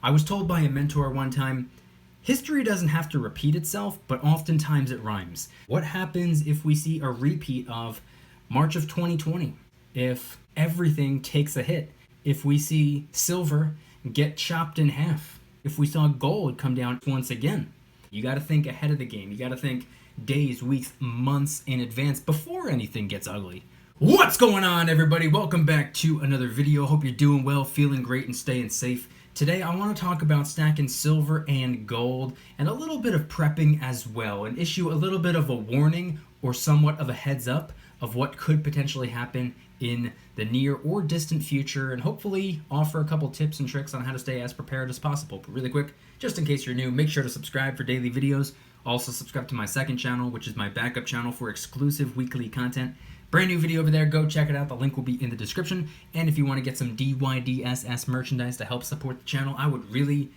I was told by a mentor one time, history doesn't have to repeat itself, but oftentimes it rhymes. What happens if we see a repeat of March of 2020? If everything takes a hit? If we see silver get chopped in half? If we saw gold come down once again? You got to think ahead of the game. You got to think days, weeks, months in advance before anything gets ugly. What's going on, everybody? Welcome back to another video. Hope you're doing well, feeling great, and staying safe. Today I want to talk about stacking silver and gold and a little bit of prepping as well, and issue a little bit of a warning or somewhat of a heads up of what could potentially happen in the near or distant future, and hopefully offer a couple tips and tricks on how to stay as prepared as possible. But really quick, just in case you're new, make sure to subscribe for daily videos. Also subscribe to my second channel, which is my backup channel for exclusive weekly content. Brand new video over there, go check it out. The link will be in the description. And if you want to get some DYDSS merchandise to help support the channel, I would really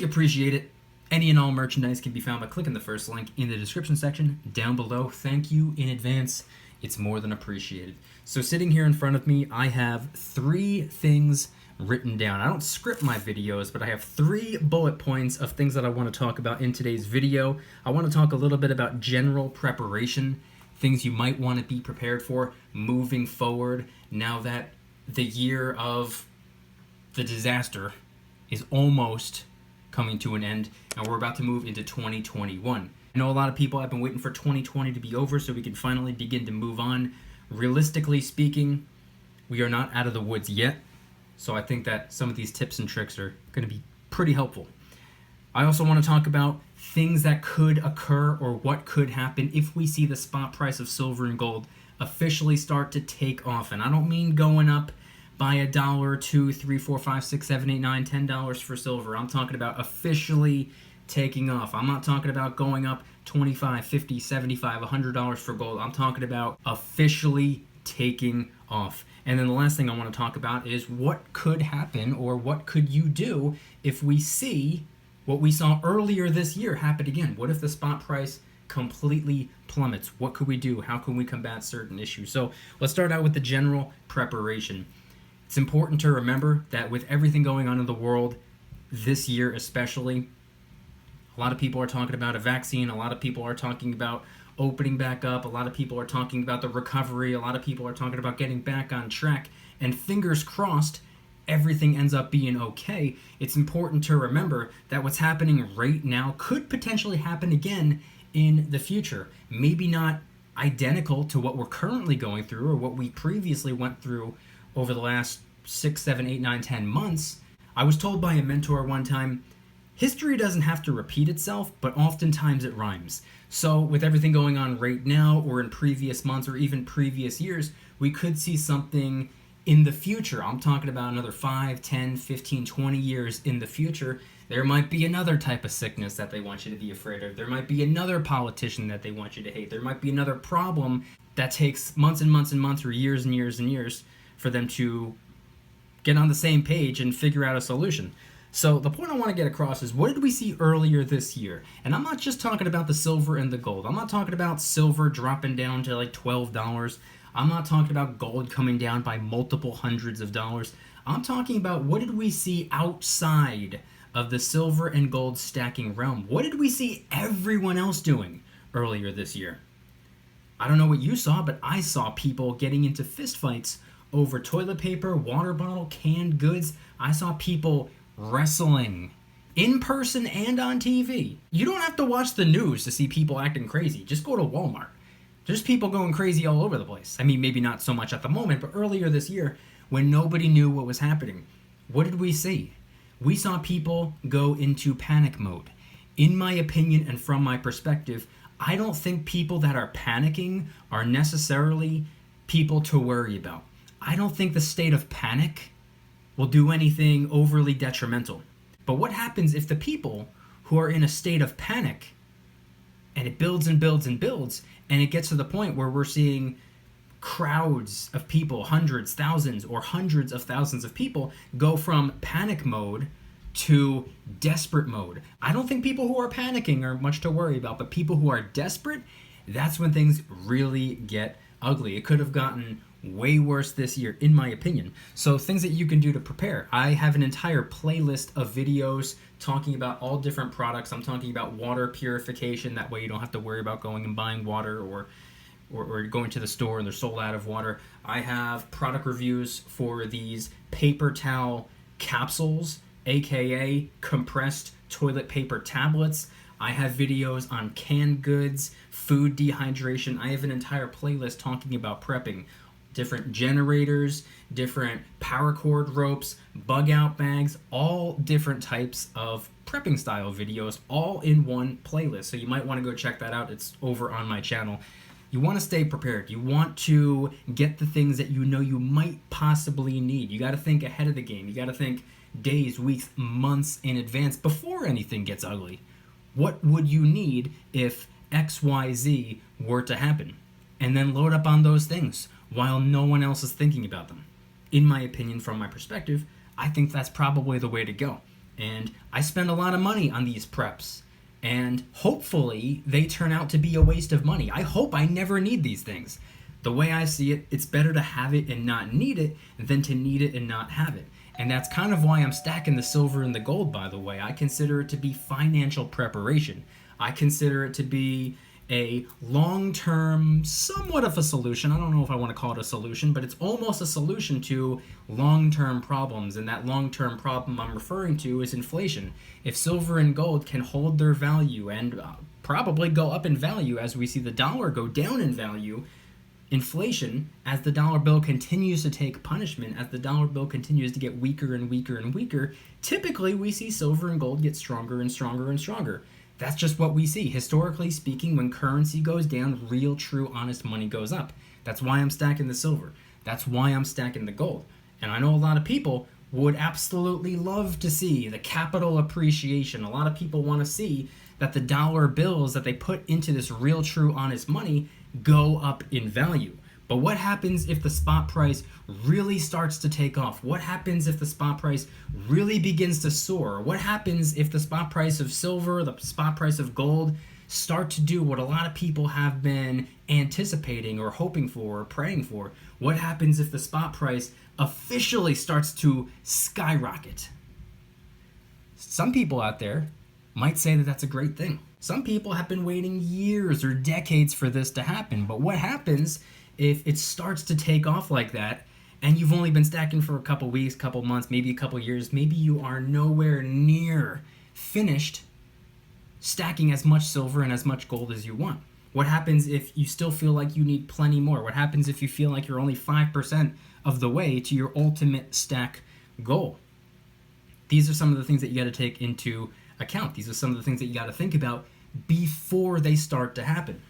appreciate it. Any and all merchandise can be found by clicking the first link in the description section down below. Thank you in advance. It's more than appreciated. So sitting here in front of me, I have 3 things written down. I don't script my videos, but I have 3 bullet points of things that I want to talk about in today's video. I want to talk a little bit about general preparation, things you might want to be prepared for moving forward now that the year of the disaster is almost coming to an end and we're about to move into 2021. I know a lot of people have been waiting for 2020 to be over so we can finally begin to move on. Realistically speaking, we are not out of the woods yet, so I think that some of these tips and tricks are going to be pretty helpful. I also want to talk about things that could occur or what could happen if we see the spot price of silver and gold officially start to take off. And I don't mean going up by $1, $2, $3, $4, $5, $6, $7, $8, $9, $10 for silver. I'm talking about officially taking off. I'm not talking about going up $25, $50, $75, $100 for gold. I'm talking about officially taking off. And then the last thing I want to talk about is what could happen or what could you do if we see what we saw earlier this year happen again. What if the spot price completely plummets? What could we do? How can we combat certain issues? So let's start out with the general preparation. It's important to remember that with everything going on in the world this year especially, a lot of people are talking about a vaccine. A lot of people are talking about opening back up. A lot of people are talking about the recovery. A lot of people are talking about getting back on track. And fingers crossed, everything ends up being okay. It's important to remember that what's happening right now could potentially happen again in the future. Maybe not identical to what we're currently going through or what we previously went through over the last 6, 7, 8, 9, 10 months. I was told by a mentor one time, history doesn't have to repeat itself, but oftentimes it rhymes. So with everything going on right now or in previous months or even previous years, we could see something in the future. I'm talking about another 5, 10, 15, 20 years in the future. There might be another type of sickness that they want you to be afraid of. There might be another politician that they want you to hate. There might be another problem that takes months and months and months or years and years and years for them to get on the same page and figure out a solution. So the point I want to get across is, what did we see earlier this year? And I'm not just talking about the silver and the gold. I'm not talking about silver dropping down to like $12. I'm not talking about gold coming down by multiple hundreds of dollars. I'm talking about, what did we see outside of the silver and gold stacking realm? What did we see everyone else doing earlier this year? I don't know what you saw, but I saw people getting into fistfights over toilet paper, water bottle, canned goods. I saw people wrestling in person and on TV. You don't have to watch the news to see people acting crazy. Just go to Walmart. There's people going crazy all over the place. I mean, maybe not so much at the moment, but earlier this year, when nobody knew what was happening, what did we see? We saw people go into panic mode. In my opinion and from my perspective, I don't think people that are panicking are necessarily people to worry about. I don't think the state of panic will do anything overly detrimental. But what happens if the people who are in a state of panic, and it builds and builds and builds, and it gets to the point where we're seeing crowds of people, hundreds, thousands, or hundreds of thousands of people go from panic mode to desperate mode? I don't think people who are panicking are much to worry about, but people who are desperate, that's when things really get ugly. It could have gotten way worse this year, in my opinion. So things that you can do to prepare. I have an entire playlist of videos talking about all different products. I'm talking about water purification. That way you don't have to worry about going and buying water or going to the store and they're sold out of water. I have product reviews for these paper towel capsules, aka compressed toilet paper tablets. I have videos on canned goods, food dehydration. I have an entire playlist talking about prepping. Different generators, different paracord ropes, bug out bags, all different types of prepping style videos, all in one playlist. So you might want to go check that out. It's over on my channel. You want to stay prepared. You want to get the things that you know you might possibly need. You got to think ahead of the game. You got to think days, weeks, months in advance before anything gets ugly. What would you need if XYZ were to happen? And then load up on those things while no one else is thinking about them. In my opinion, from my perspective, I think that's probably the way to go. And I spend a lot of money on these preps. And hopefully they turn out to be a waste of money. I hope I never need these things. The way I see it, it's better to have it and not need it than to need it and not have it. And that's kind of why I'm stacking the silver and the gold, by the way. I consider it to be financial preparation. I consider it to be a long-term, somewhat of a solution. I don't know if I want to call it a solution, but it's almost a solution to long-term problems. And that long-term problem I'm referring to is inflation. If silver and gold can hold their value and probably go up in value as we see the dollar go down in value, inflation, as the dollar bill continues to take punishment, as the dollar bill continues to get weaker and weaker and weaker, typically we see silver and gold get stronger and stronger and stronger. That's just what we see. Historically speaking, when currency goes down, real, true, honest money goes up. That's why I'm stacking the silver. That's why I'm stacking the gold. And I know a lot of people would absolutely love to see the capital appreciation. A lot of people want to see that the dollar bills that they put into this real, true, honest money go up in value. But what happens if the spot price really starts to take off? What happens if the spot price really begins to soar? What happens if the spot price of silver, the spot price of gold start to do what a lot of people have been anticipating or hoping for or praying for? What happens if the spot price officially starts to skyrocket? Some people out there might say that that's a great thing. Some people have been waiting years or decades for this to happen. But what happens if it starts to take off like that and you've only been stacking for a couple weeks, couple months, maybe a couple years, maybe you are nowhere near finished stacking as much silver and as much gold as you want? What happens if you still feel like you need plenty more? What happens if you feel like you're only 5% of the way to your ultimate stack goal? These are some of the things that you got to take into account. These are some of the things that you got to think about before they start to happen.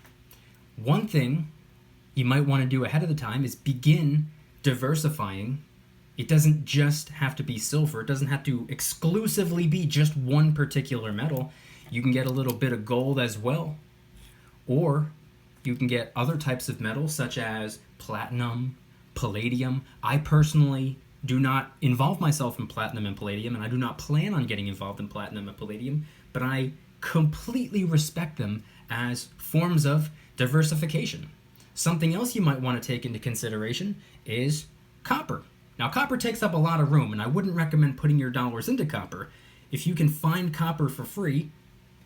One thing you might want to do ahead of the time is begin diversifying. It doesn't just have to be silver. It doesn't have to exclusively be just one particular metal. You can get a little bit of gold as well. Or you can get other types of metals such as platinum, palladium. I personally do not involve myself in platinum and palladium, and I do not plan on getting involved in platinum and palladium, but I completely respect them as forms of diversification. Something else you might want to take into consideration is copper. Now, copper takes up a lot of room, and I wouldn't recommend putting your dollars into copper. If you can find copper for free,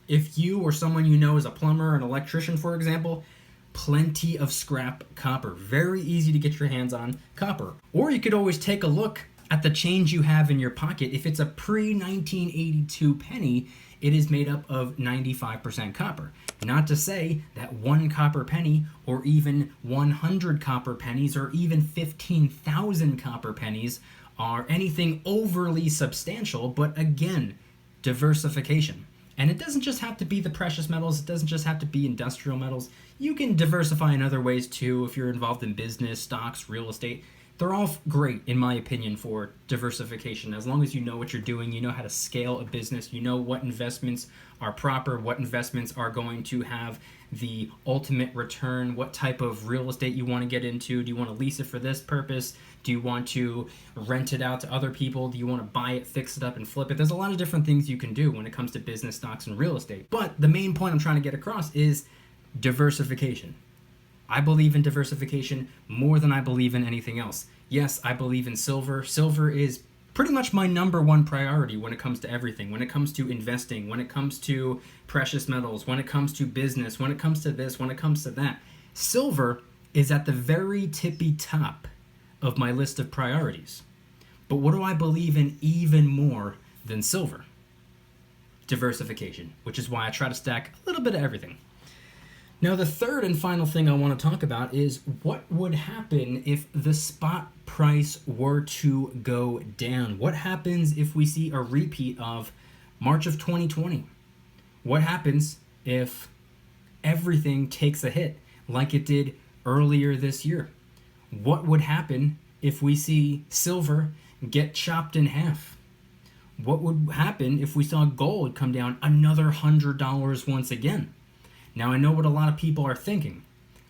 if you or someone you know is a plumber, an electrician, for example, plenty of scrap copper. Very easy to get your hands on copper. Or you could always take a look at the change you have in your pocket. If it's a pre-1982 penny, it is made up of 95% copper. Not to say that one copper penny or even 100 copper pennies or even 15,000 copper pennies are anything overly substantial, but again, diversification. And it doesn't just have to be the precious metals. It doesn't just have to be industrial metals. You can diversify in other ways too if you're involved in business, stocks, real estate. They're all great, in my opinion, for diversification. As long as you know what you're doing, you know how to scale a business, you know what investments are proper, what investments are going to have the ultimate return, what type of real estate you want to get into. Do you want to lease it for this purpose? Do you want to rent it out to other people? Do you want to buy it, fix it up, and flip it? There's a lot of different things you can do when it comes to business, stocks, and real estate. But the main point I'm trying to get across is diversification. I believe in diversification more than I believe in anything else. Yes, I believe in silver. Silver is pretty much my number one priority when it comes to everything. When it comes to investing, when it comes to precious metals, when it comes to business, when it comes to this, when it comes to that. Silver is at the very tippy top of my list of priorities. But what do I believe in even more than silver? Diversification, which is why I try to stack a little bit of everything. Now, the third and final thing I want to talk about is what would happen if the spot price were to go down? What happens if we see a repeat of March of 2020? What happens if everything takes a hit like it did earlier this year? What would happen if we see silver get chopped in half? What would happen if we saw gold come down another $100 once again? Now, I know what a lot of people are thinking.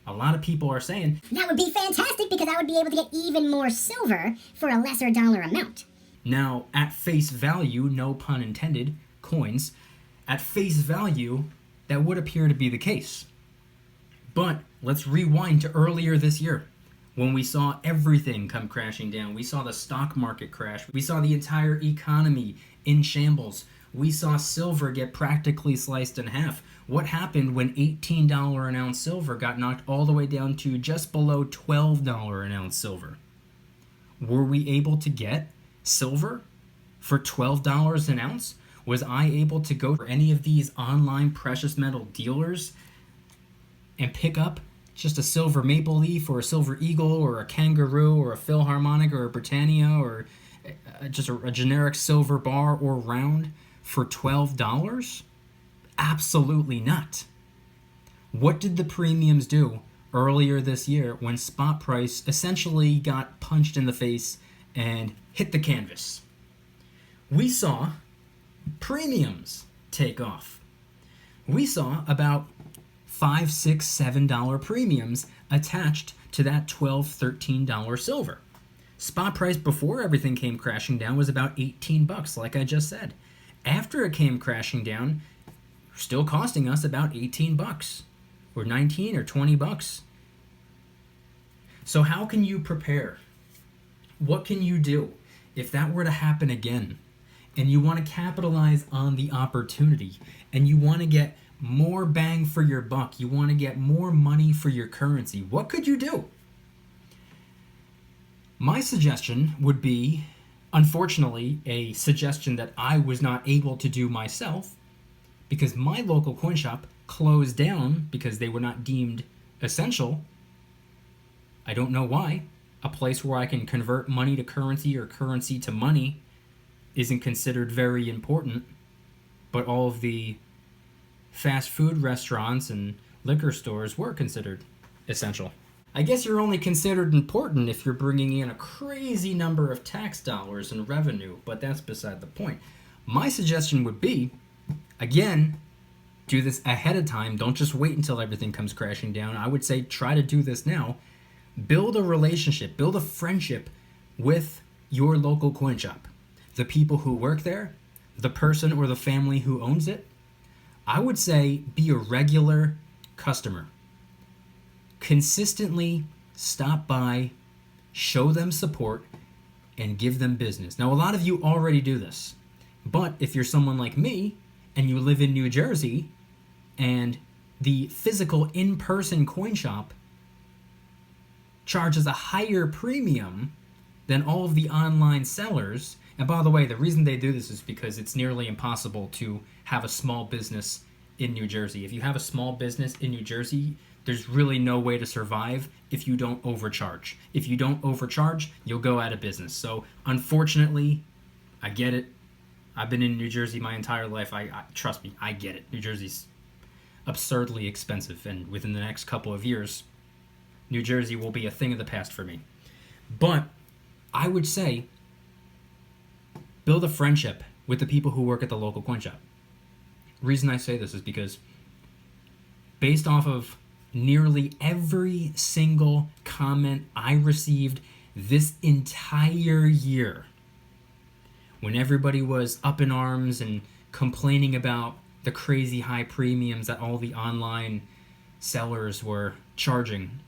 A lot of people are saying, that would be fantastic because I would be able to get even more silver for a lesser dollar amount. Now, at face value, no pun intended, coins, at face value, that would appear to be the case. But let's rewind to earlier this year when we saw everything come crashing down. We saw the stock market crash. We saw the entire economy in shambles. We saw silver get practically sliced in half. What happened when $18 an ounce silver got knocked all the way down to just below $12 an ounce silver? Were we able to get silver for $12 an ounce? Was I able to go to any of these online precious metal dealers and pick up just a silver maple leaf or a silver eagle or a kangaroo or a Philharmonic or a Britannia or just a generic silver bar or round for $12? Absolutely not. What did the premiums do earlier this year when spot price essentially got punched in the face and hit the canvas? We saw premiums take off. We saw about $5, $6, $7 premiums attached to that $12, $13 silver. Spot price before everything came crashing down was about $18, like I just said. After it came crashing down, still costing us about $18 or $19 or $20. So how can you prepare? What can you do if that were to happen again and you want to capitalize on the opportunity and you want to get more bang for your buck, you want to get more money for your currency? What could you do? My suggestion would be, unfortunately, a suggestion that I was not able to do myself, because my local coin shop closed down because they were not deemed essential. I don't know why. A place where I can convert money to currency or currency to money isn't considered very important, but all of the fast food restaurants and liquor stores were considered essential. I guess you're only considered important if you're bringing in a crazy number of tax dollars and revenue, but that's beside the point. My suggestion would be, again, do this ahead of time. Don't just wait until everything comes crashing down. I would say try to do this now. Build a relationship, build a friendship with your local coin shop. The people who work there, the person or the family who owns it. I would say be a regular customer. Consistently stop by, show them support, and give them business. Now, a lot of you already do this, but if you're someone like me and you live in New Jersey and the physical in-person coin shop charges a higher premium than all of the online sellers, and by the way, the reason they do this is because it's nearly impossible to have a small business in New Jersey. If you have a small business in New Jersey, there's really no way to survive if you don't overcharge. If you don't overcharge, you'll go out of business. So unfortunately, I get it. I've been in New Jersey my entire life. I trust me, I get it. New Jersey's absurdly expensive, and within the next couple of years, New Jersey will be a thing of the past for me. But I would say build a friendship with the people who work at the local coin shop. The reason I say this is because based off of nearly every single comment I received this entire year, when everybody was up in arms and complaining about the crazy high premiums that all the online sellers were charging,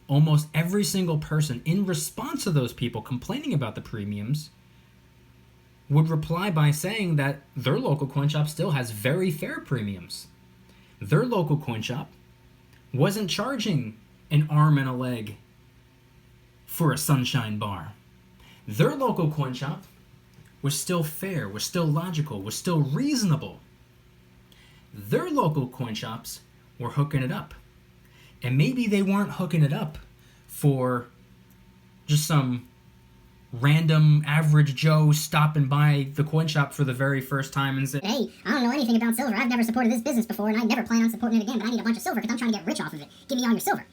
almost every single person in response to those people complaining about the premiums would reply by saying that their local coin shop still has very fair premiums. Their local coin shop wasn't charging an arm and a leg for a sunshine bar. Their local coin shop was still fair, was still logical, was still reasonable. Their local coin shops were hooking it up. And maybe they weren't hooking it up for just some random average Joe stopping by the coin shop for the very first time and saying, "Hey, I don't know anything about silver. I've never supported this business before, and I never plan on supporting it again, but I need a bunch of silver because I'm trying to get rich off of it. Give me all your silver."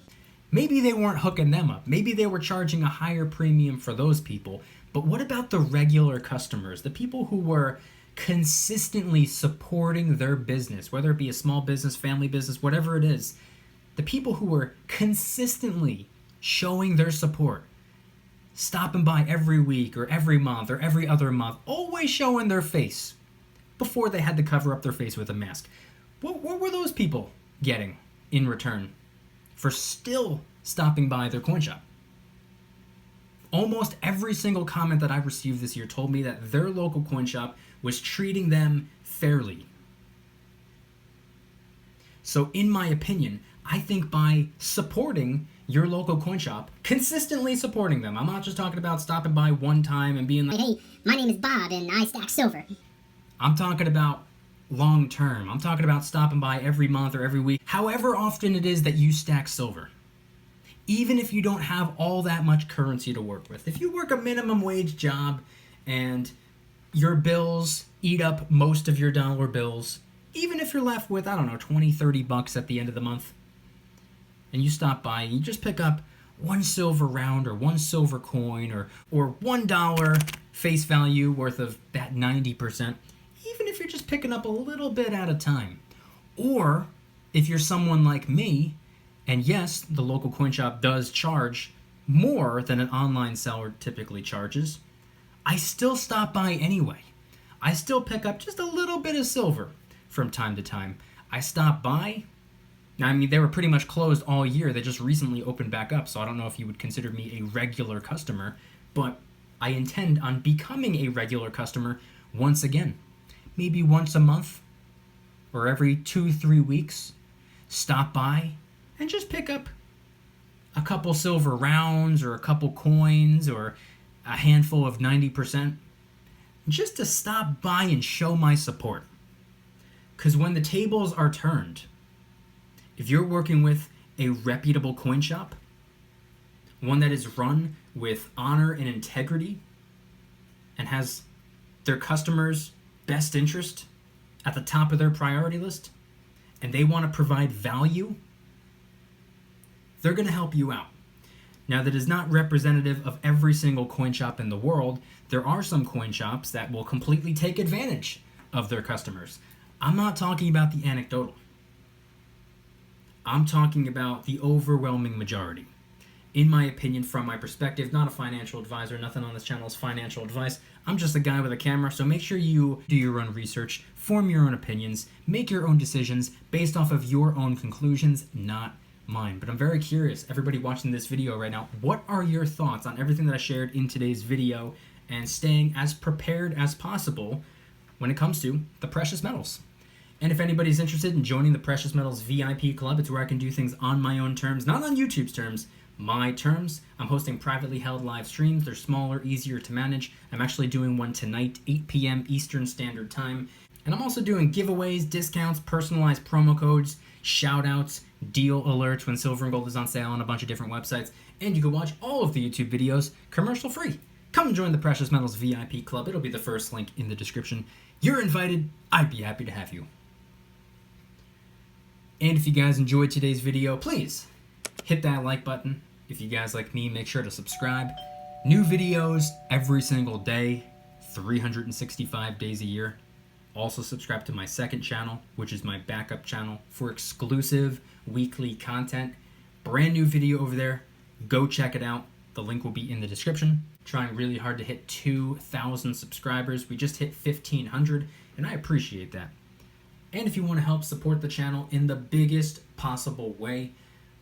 Maybe they weren't hooking them up. Maybe they were charging a higher premium for those people. But what about the regular customers, the people who were consistently supporting their business, whether it be a small business, family business, whatever it is, the people who were consistently showing their support, stopping by every week or every month or every other month, always showing their face before they had to cover up their face with a mask. What were those people getting in return for still stopping by their coin shop? Almost every single comment that I received this year told me that their local coin shop was treating them fairly. So in my opinion, I think by supporting your local coin shop, consistently supporting them, I'm not just talking about stopping by one time and being like, "Hey, my name is Bob and I stack silver." I'm talking about long term. I'm talking about stopping by every month or every week, however often it is that you stack silver. Even if you don't have all that much currency to work with. If you work a minimum wage job and your bills eat up most of your dollar bills, even if you're left with, I don't know, 20, 30 bucks at the end of the month, and you stop by and you just pick up one silver round or one silver coin or $1 face value worth of that 90%, even if you're just picking up a little bit at a time. Or if you're someone like me, and yes, the local coin shop does charge more than an online seller typically charges, I still stop by anyway. I still pick up just a little bit of silver from time to time. I stop by. Now, I mean, they were pretty much closed all year. They just recently opened back up, so I don't know if you would consider me a regular customer, but I intend on becoming a regular customer once again. Maybe once a month or every 2-3 weeks, stop by and just pick up a couple silver rounds or a couple coins or a handful of 90%, just to stop by and show my support. Because when the tables are turned, if you're working with a reputable coin shop, one that is run with honor and integrity and has their customers' best interest at the top of their priority list, and they want to provide value, they're going to help you out. Now, that is not representative of every single coin shop in the world. There are some coin shops that will completely take advantage of their customers. I'm not talking about the anecdotal. I'm talking about the overwhelming majority. In my opinion, from my perspective, not a financial advisor, nothing on this channel is financial advice. I'm just a guy with a camera, so make sure you do your own research, form your own opinions, make your own decisions based off of your own conclusions, not mine. But I'm very curious, everybody watching this video right now, what are your thoughts on everything that I shared in today's video and staying as prepared as possible when it comes to the precious metals? And if anybody's interested in joining the Precious Metals VIP Club, it's where I can do things on my own terms, not on YouTube's terms, my terms. I'm hosting privately held live streams. They're smaller, easier to manage. I'm actually doing one tonight, 8 p.m. Eastern Standard Time. And I'm also doing giveaways, discounts, personalized promo codes, shout-outs, deal alerts when silver and gold is on sale on a bunch of different websites. And you can watch all of the YouTube videos commercial-free. Come join the Precious Metals VIP Club. It'll be the first link in the description. You're invited. I'd be happy to have you. And if you guys enjoyed today's video, please hit that like button. If you guys like me, make sure to subscribe. New videos every single day, 365 days a year. Also subscribe to my second channel, which is my backup channel for exclusive weekly content. Brand new video over there. Go check it out. The link will be in the description. Trying really hard to hit 2,000 subscribers. We just hit 1,500, and I appreciate that. And if you want to help support the channel in the biggest possible way,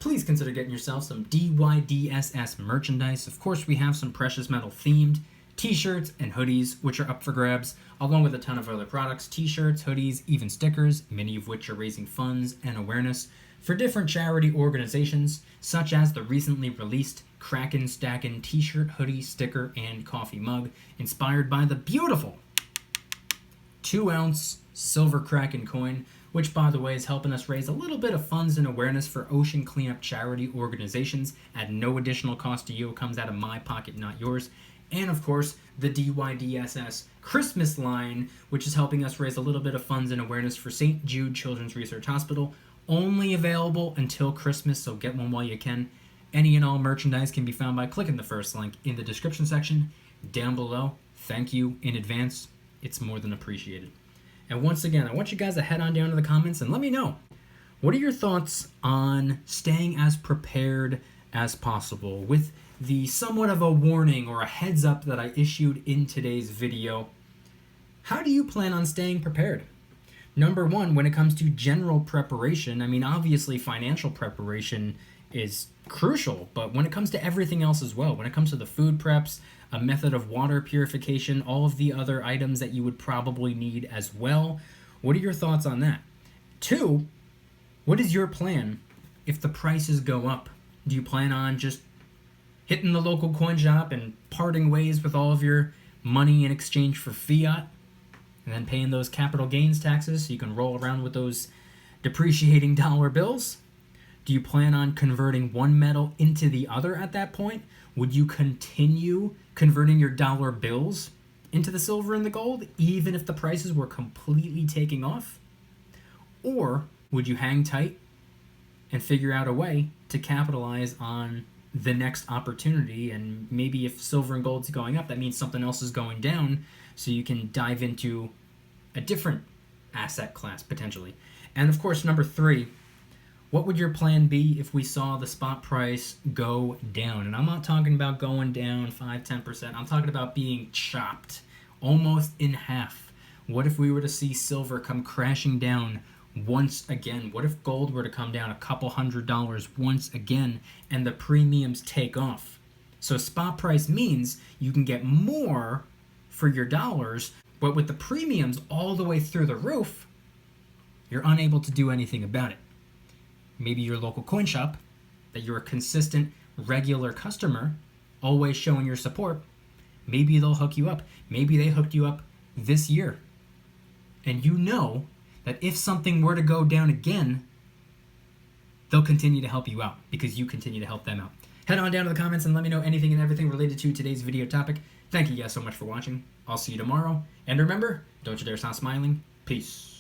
please consider getting yourself some DYDSS merchandise. Of course, we have some precious metal themed t-shirts and hoodies, which are up for grabs, along with a ton of other products, t-shirts, hoodies, even stickers, many of which are raising funds and awareness for different charity organizations, such as the recently released Kraken Stackin' t-shirt, hoodie, sticker, and coffee mug, inspired by the beautiful 2-ounce silver Kraken coin, which, by the way, is helping us raise a little bit of funds and awareness for ocean cleanup charity organizations at no additional cost to you. It comes out of my pocket, not yours. And, of course, the DYDSS Christmas line, which is helping us raise a little bit of funds and awareness for St. Jude Children's Research Hospital. Only available until Christmas, so get one while you can. Any and all merchandise can be found by clicking the first link in the description section down below. Thank you in advance. It's more than appreciated. And once again, I want you guys to head on down to the comments and let me know, what are your thoughts on staying as prepared as possible with the somewhat of a warning or a heads up that I issued in today's video? How do you plan on staying prepared? Number one, when it comes to general preparation, I mean, obviously financial preparation is crucial, but when it comes to everything else as well, when it comes to the food preps, a method of water purification, all of the other items that you would probably need as well, what are your thoughts on that? Two, what is your plan if the prices go up? Do you plan on just hitting the local coin shop and parting ways with all of your money in exchange for fiat, and then paying those capital gains taxes so you can roll around with those depreciating dollar bills? Do you plan on converting one metal into the other at that point? Would you continue converting your dollar bills into the silver and the gold, even if the prices were completely taking off? Or would you hang tight and figure out a way to capitalize on the next opportunity? And maybe if silver and gold's going up, that means something else is going down, so you can dive into a different asset class potentially. And of course, number three, what would your plan be if we saw the spot price go down? And I'm not talking about going down 5-10%. I'm talking about being chopped almost in half. What if we were to see silver come crashing down once again? What if gold were to come down a couple $100 once again and the premiums take off? So spot price means you can get more for your dollars, but with the premiums all the way through the roof, you're unable to do anything about it. Maybe your local coin shop, that you're a consistent, regular customer, always showing your support, maybe they'll hook you up. Maybe they hooked you up this year. And you know that if something were to go down again, they'll continue to help you out because you continue to help them out. Head on down to the comments and let me know anything and everything related to today's video topic. Thank you guys so much for watching. I'll see you tomorrow. And remember, don't you dare stop smiling. Peace.